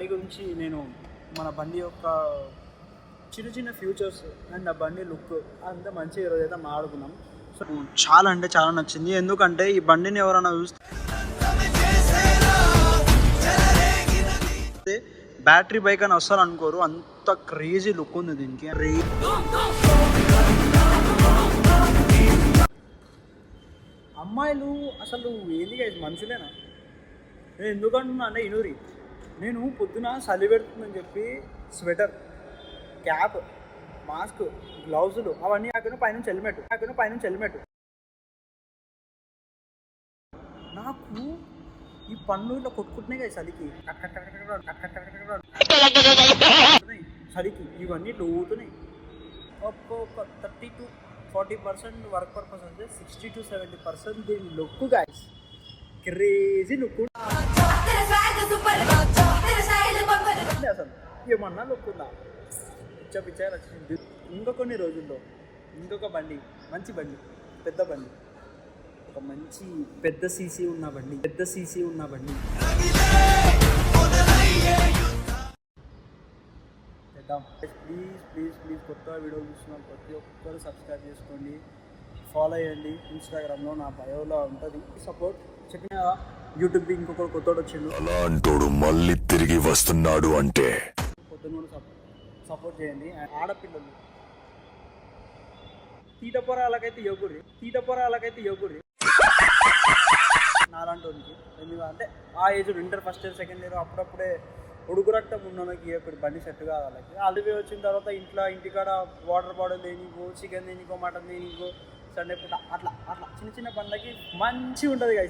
బండి గురించి నేను మన బండి యొక్క చిన్న చిన్న ఫ్యూచర్స్ అండ్ ఆ బండి లుక్ అంతా మంచిగా ఈరోజు అయితే మాట్లాడుకున్నాం. సో చాలా అంటే చాలా నచ్చింది. ఎందుకంటే ఈ బండిని ఎవరైనా చూస్తే బ్యాటరీ బైక్ అని వస్తారు అనుకోరు, అంత క్రేజీ లుక్ ఉంది దీనికి. అమ్మాయిలు అసలు ఏంది గైస్, మనుషులేనా? నేను ఎందుకంటున్నా అంటే ఇనూరి, నేను పొద్దున చలి పెడుతుందని చెప్పి స్వెటర్, క్యాప్, మాస్క్, గ్లౌజులు అవన్నీ కాకుండా పైనుంచి హెల్మెట్ నాకు ఈ పన్ను ఇట్లా కొట్టుకుంటున్నాయి కదా చలికి, చలికి ఇవన్నీ ఇట్లా ఊగుతున్నాయి. ఒక 30-40% వర్క్ పర్పస్ అంటే 60-70% దీని లుక్ గాయస్, క్రేజీ లుక్. అసలు ఏమన్నా లుక్ ఉందా? పిచ్చ నచ్చింది. ఇంకా కొన్ని రోజుల్లో ఇంకొక బండి, మంచి బండి, పెద్ద బండి, ఒక మంచి పెద్ద సీసీ ఉన్న బండి చేద్దాం. ప్లీజ్ కొత్త వీడియో చూస్తున్నాం, ప్రతి ఒక్కరు సబ్స్క్రైబ్ చేసుకోండి, ఫాలో అయ్యండి. ఇన్స్టాగ్రామ్లో నా బయోలో ఉంటుంది సపోర్ట్. చెప్పిన యూట్యూబ్ ఇంకొకరు కొత్తోడు వచ్చిండు, అలాంటోడు మళ్ళీ తిరిగి వస్తున్నాడు అంటే పొద్దున్న కూడా సపోర్ట్ చేయండి. ఆడపిల్లలు తీటపొరాలకైతే యోగురి నాలాంటి ఎందుకంటే ఆ age inter first year second year అప్పుడప్పుడే ఉడుకు రక్తం ఉన్నోళ్ళకి ఇప్పుడు బండి సెట్ కాదు. వాళ్ళకి ఆల్రెడీ వచ్చిన తర్వాత ఇంటికాడ వాటర్ బాటిల్ దేనికో, చికెన్ దేనికో, మటన్ దేనికో, సండే పూట అట్లా చిన్న బండ్లకి మంచిగా ఉంటుంది కదా.